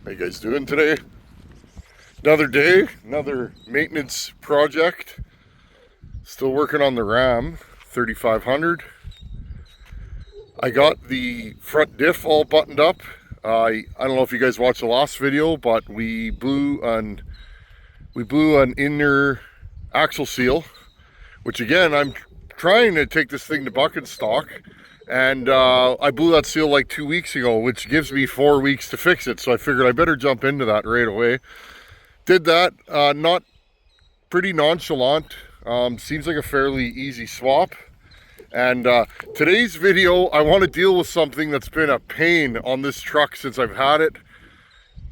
How you guys doing today? Another day, another maintenance project. Still working on the Ram 3500. I got the front diff all buttoned up. I don't know if you guys watched the last video, but we blew an inner axle seal, which again, I'm trying to take this thing to bucket stock. And I blew that seal like 2 weeks ago, which gives me 4 weeks to fix it. So I figured I better jump into that right away. Did that, not pretty nonchalant. Seems like a fairly easy swap. And today's video, I want to deal with something that's been a pain on this truck since I've had it.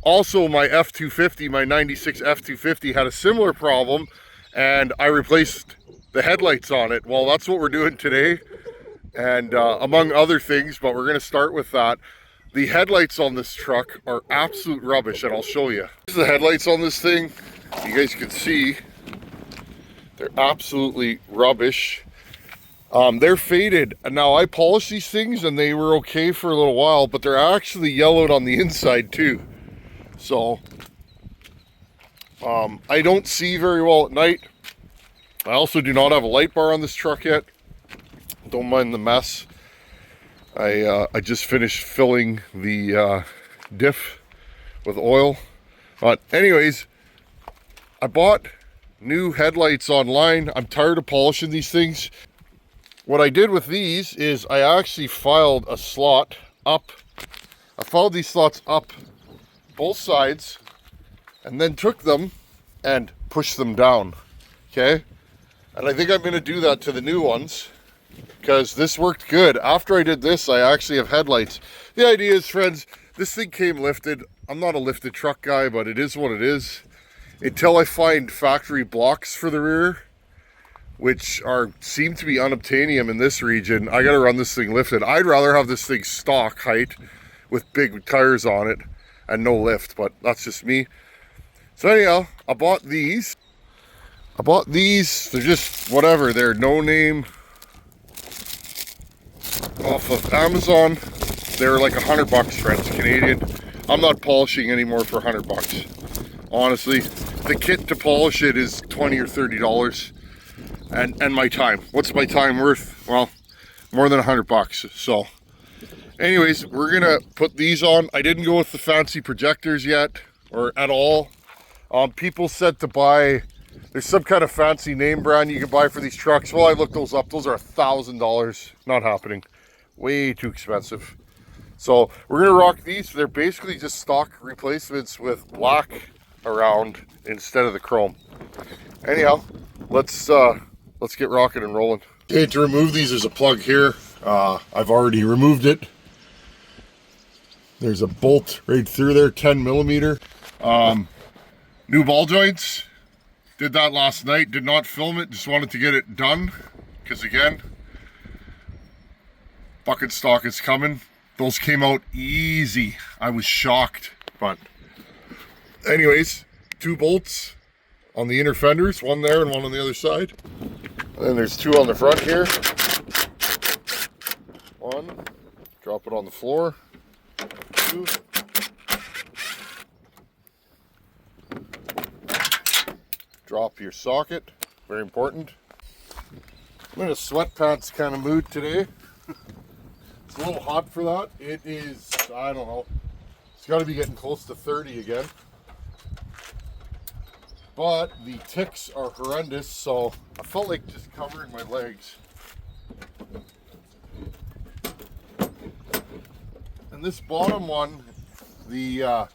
Also, my F250, my 96 F250 had a similar problem, and I replaced the headlights on it. Well, that's what we're doing today. And among other things, but we're going to start with that. The headlights on this truck are absolute rubbish, and I'll show you. This is the headlights on this thing. You guys can see they're absolutely rubbish. They're faded. And now I polished these things and they were okay for a little while, but they're actually yellowed on the inside too. So I don't see very well at night. I also do not have a light bar on this truck yet. Don't mind the mess. I just finished filling the diff with oil. But anyways, I bought new headlights online. I'm tired of polishing these things. What I did with these is I actually filed a slot up. I filed these slots up both sides and then took them and pushed them down. Okay? And I think I'm going to do that to the new ones, because this worked good. After I did this, I actually have headlights. The idea is, friends, this thing came lifted. I'm not a lifted truck guy, but it is what it is. Until I find factory blocks for the rear, which seem to be unobtainium in this region, I gotta run this thing lifted. I'd rather have this thing stock height with big tires on it and no lift, but that's just me. So anyhow, I bought these. They're just whatever. They're no name off of Amazon. They're like $100, friends, Canadian. I'm not polishing anymore for $100. Honestly, the kit to polish it is $20 or $30. And my time. What's my time worth? Well, more than $100. So anyways, we're gonna put these on. I didn't go with the fancy projectors yet, or at all. People said to buy, there's some kind of fancy name brand you can buy for these trucks. Well, I looked those up. Those are $1,000. Not happening. Way too expensive. So we're gonna rock these. They're basically just stock replacements with black around instead of the chrome. Anyhow, let's get rocking and rolling. Okay, to remove these, there's a plug here. I've already removed it. There's a bolt right through there, 10 millimeter. New ball joints. Did that last night. Did not film it. Just wanted to get it done. Because again, bucket stock is coming. Those came out easy. I was shocked. But anyways, 2 bolts on the inner fenders. One there and one on the other side. And then there's 2 on the front here. 1. Drop it on the floor. 2. Drop your socket. Very important. I'm in a sweatpants kind of mood today. It's a little hot for that. It is, I don't know. It's got to be getting close to 30 again. But the ticks are horrendous, so I felt like just covering my legs. And this bottom one, the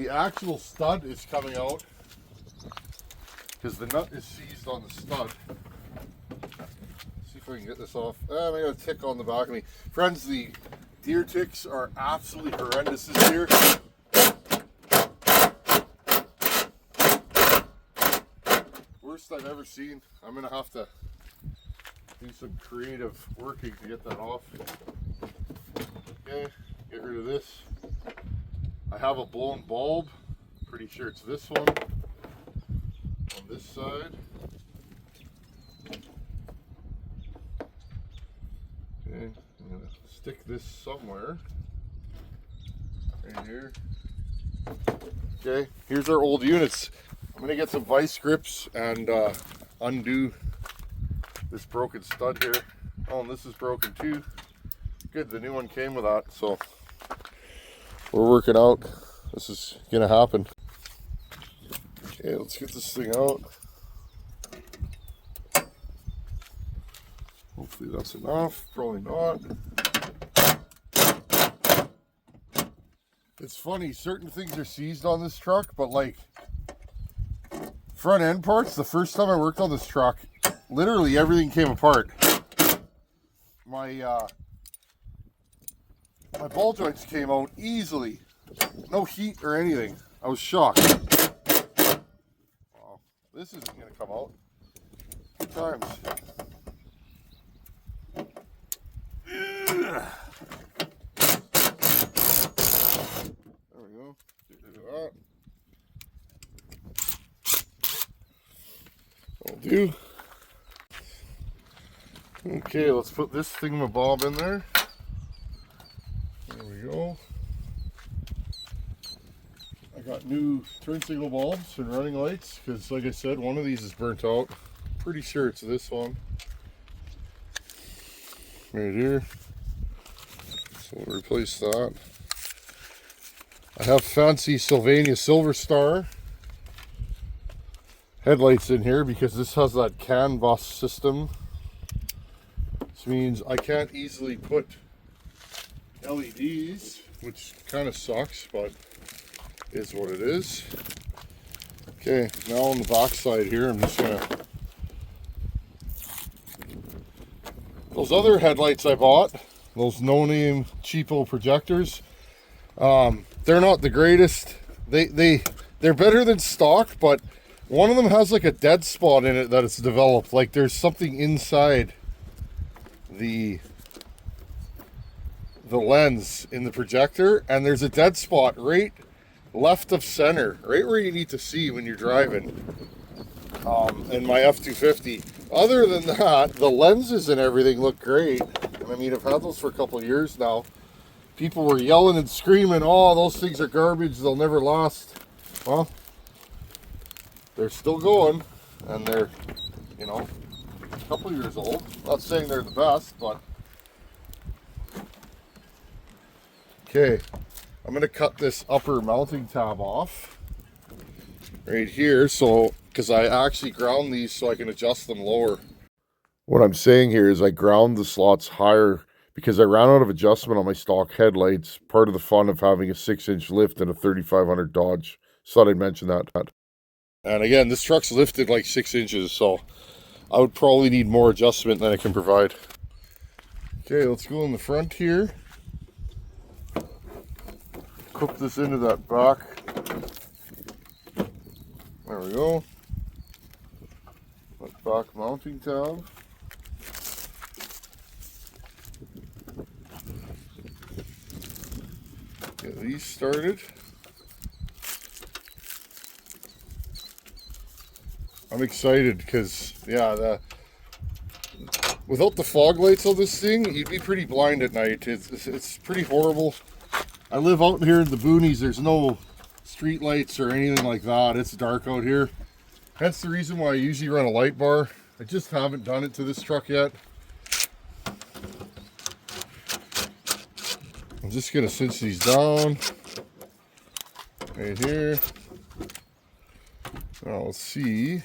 actual stud is coming out because the nut is seized on the stud. Let's see if I can get this off. I got a tick on the back of me. Friends, the deer ticks are absolutely horrendous this year. Worst I've ever seen. I'm gonna have to do some creative working to get that off. Okay, get rid of this. I have a blown bulb. Pretty sure it's this one on this side. Okay, I'm gonna stick this somewhere right here. Okay, here's our old units. I'm gonna get some vice grips and undo this broken stud here. Oh, and this is broken too. Good, the new one came with that, so we're working out. This is gonna happen. Okay, let's get this thing out. Hopefully that's enough. Probably not. It's funny, certain things are seized on this truck, but like front end parts, the first time I worked on this truck, literally everything came apart. My ball joints came out easily. No heat or anything. I was shocked. Wow, this isn't gonna come out. 2 times. There we go. Get rid of that. That'll do. Okay, let's put this thingamabob in there. There we go. I got new turn signal bulbs and running lights because, like I said, one of these is burnt out. Pretty sure it's this one. Right here. So we'll replace that. I have fancy Sylvania Silver Star headlights in here because this has that CAN bus system. This means I can't easily put LEDs, which kind of sucks, but is what it is. Okay, now on the back side here, I'm just gonna... Those other headlights I bought, those no-name cheapo projectors, they're not the greatest. They're better than stock, but one of them has like a dead spot in it that it's developed. Like there's something inside the lens in the projector, and there's a dead spot right left of center, right where you need to see when you're driving, in my F-250. Other than that, the lenses and everything look great. And I mean, I've had those for a couple of years now. People were yelling and screaming, oh, those things are garbage, they'll never last. Well, they're still going, and they're, you know, a couple of years old. Not saying they're the best, but... Okay, I'm going to cut this upper mounting tab off right here, so because I actually ground these so I can adjust them lower. What I'm saying here is I ground the slots higher because I ran out of adjustment on my stock headlights. Part of the fun of having a 6-inch lift in a 3500 Dodge. So I'd mention that. And again, this truck's lifted like 6 inches, so I would probably need more adjustment than I can provide. Okay, let's go in the front here. Clip this into that back. There we go. That back mounting tab. Get these started. I'm excited because, yeah, without the fog lights on this thing, you'd be pretty blind at night. It's pretty horrible. I live out here in the boonies. There's no street lights or anything like that. It's dark out here. That's the reason why I usually run a light bar. I just haven't done it to this truck yet. I'm just gonna cinch these down right here. Now let's see.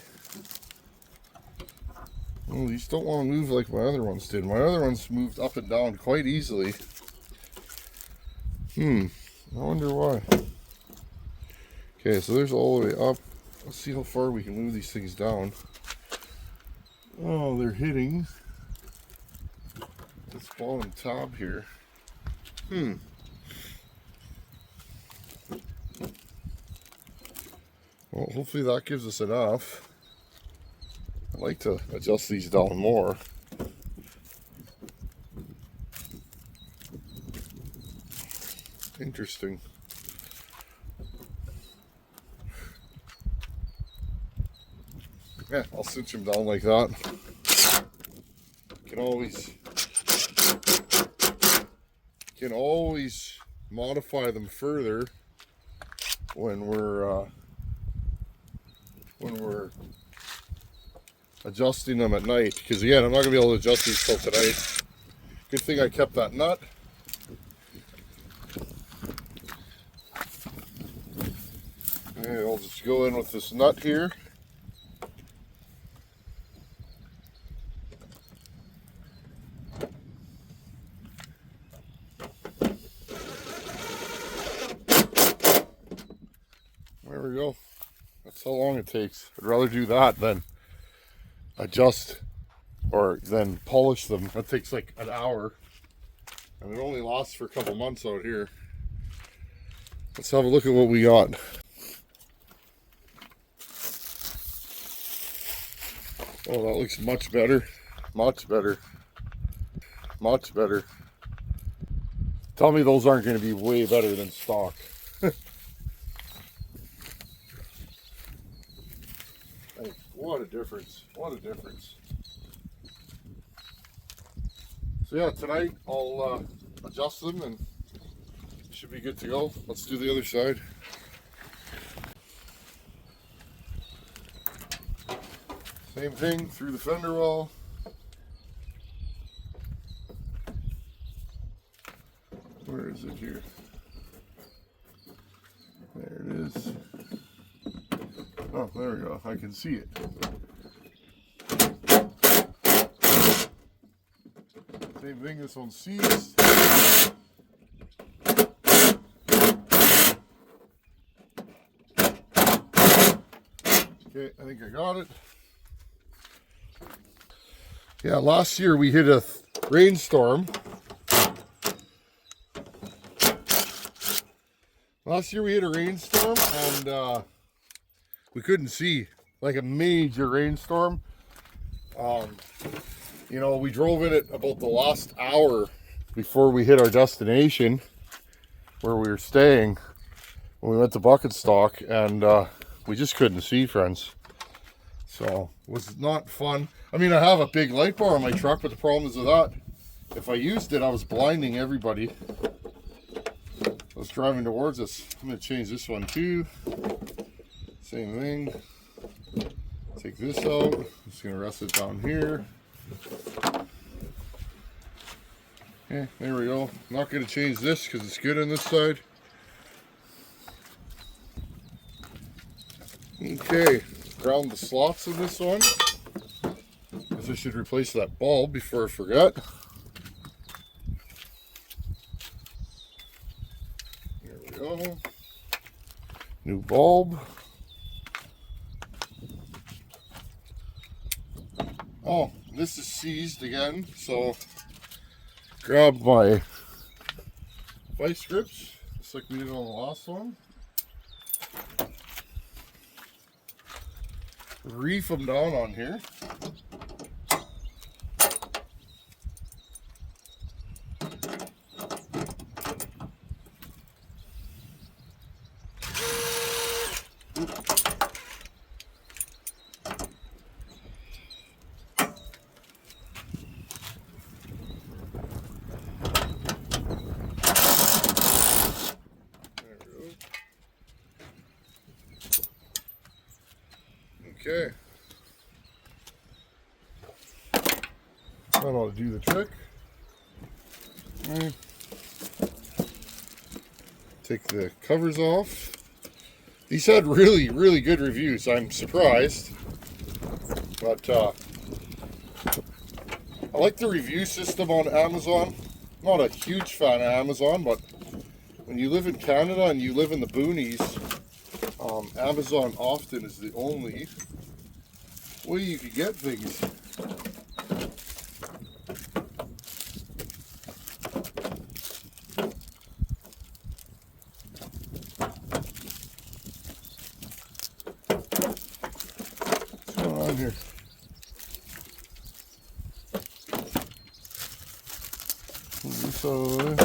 Oh, these don't want to move like my other ones did. My other ones moved up and down quite easily. I wonder why. Okay, so there's all the way up. Let's see how far we can move these things down. Oh, they're hitting this bottom tab here. Well, hopefully that gives us enough. I'd like to adjust these down more. Interesting. Yeah, I'll cinch them down like that. Can always modify them further when we're adjusting them at night, because again, I'm not gonna be able to adjust these till tonight. Good thing I kept that nut. And I'll just go in with this nut here. There we go. That's how long it takes. I'd rather do that than adjust or then polish them. That takes like an hour, and it only lasts for a couple months out here. Let's have a look at what we got. Oh, that looks much better. Much better. Much better. Tell me those aren't going to be way better than stock. Hey, what a difference. What a difference. So yeah, tonight I'll adjust them and should be good to go. Let's do the other side. Same thing through the fender well. Where is it here? There it is. Oh, there we go. I can see it. Same thing, this one's seized. Okay, I think I got it. Yeah, last year we hit a rainstorm. And we couldn't see, like a major rainstorm. You know, we drove in it about the last hour before we hit our destination where we were staying when we went to Bucket Stock, and we just couldn't see, friends. So it was not fun. I mean, I have a big light bar on my truck, but the problem is with that, if I used it, I was blinding everybody. I was driving towards us. I'm going to change this one too. Same thing. Take this out. I'm just going to rest it down here. Okay, there we go. I'm not going to change this because it's good on this side. Okay, ground the slots in this one. Guess I should replace that bulb before I forget. There we go. New bulb. Oh, this is seized again, so grab my vice grips, just like we did on the last one. Reef them down on here. Okay. That ought to do the trick. Right. Take the covers off. These had really, really good reviews. I'm surprised. But I like the review system on Amazon. I'm not a huge fan of Amazon, but when you live in Canada and you live in the boonies, Amazon often is the only way you can get things. What's going on here? Move this out of the way.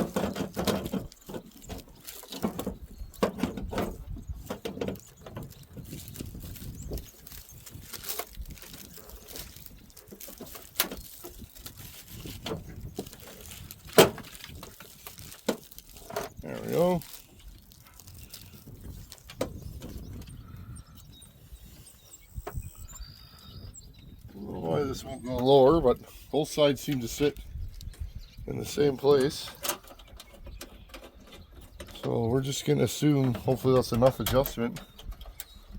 There we go. this won't go lower, but both sides seem to sit in the same place. So we're just going to assume, hopefully that's enough adjustment.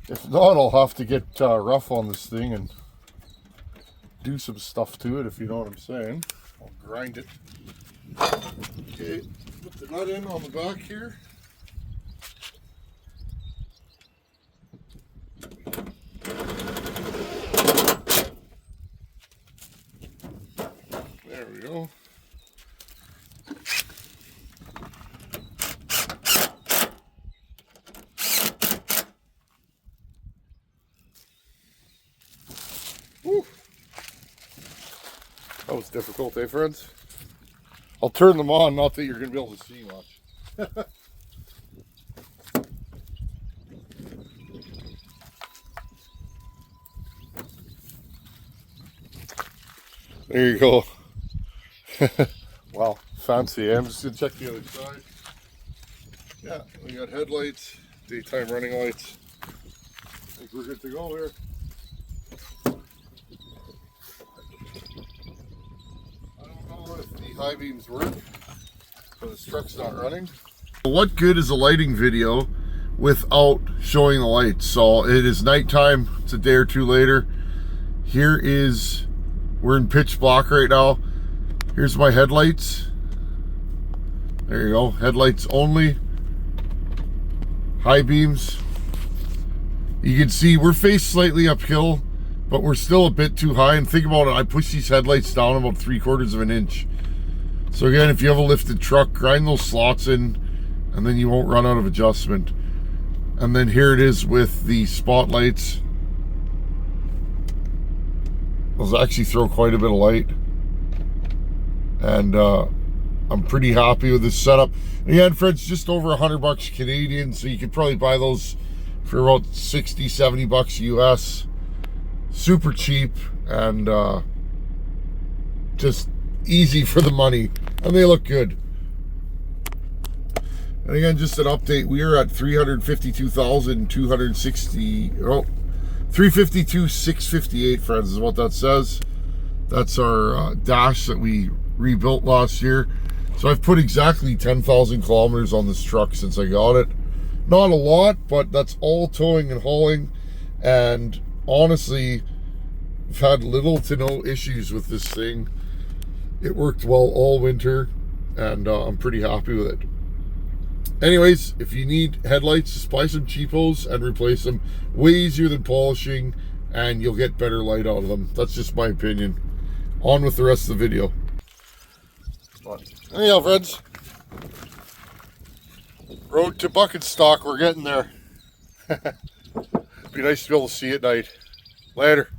If not, I'll have to get rough on this thing and do some stuff to it, if you know what I'm saying. I'll grind it. Okay, put the nut in on the back here. There we go. Woo. That was difficult, eh, friends? I'll turn them on, not that you're going to be able to see much. There you go. Wow, fancy. I'm just going to check the other side. Yeah, we got headlights, daytime running lights. I think we're good to go here. I don't know if the high beams work, but this truck's not running. What good is a lighting video without showing the lights? So it is nighttime, it's a day or two later. We're in pitch black right now. Here's my headlights. There you go, headlights only. High beams. You can see we're faced slightly uphill, but we're still a bit too high. And think about it, I push these headlights down about 3/4 of an inch. So again, if you have a lifted truck, grind those slots in, and then you won't run out of adjustment. And then here it is with the spotlights. Those actually throw quite a bit of light. And I'm pretty happy with this setup. Again, friends, just over $100 Canadian, so you could probably buy those for about 60, 70 bucks US. Super cheap and just easy for the money, and they look good. And again, just an update, we are at 352,260, 352,658, friends, is what that says. That's our dash that we rebuilt last year. So I've put exactly 10,000 kilometers on this truck since I got it. Not a lot, but that's all towing and hauling. And honestly, I've had little to no issues with this thing. It worked well all winter, and I'm pretty happy with it. Anyways, if you need headlights, just buy some cheapos and replace them. Way easier than polishing, and you'll get better light out of them. That's just my opinion. On with the rest of the video. Anyhow, friends, road to bucket stock, we're getting there. Be nice to be able to see at night. Later.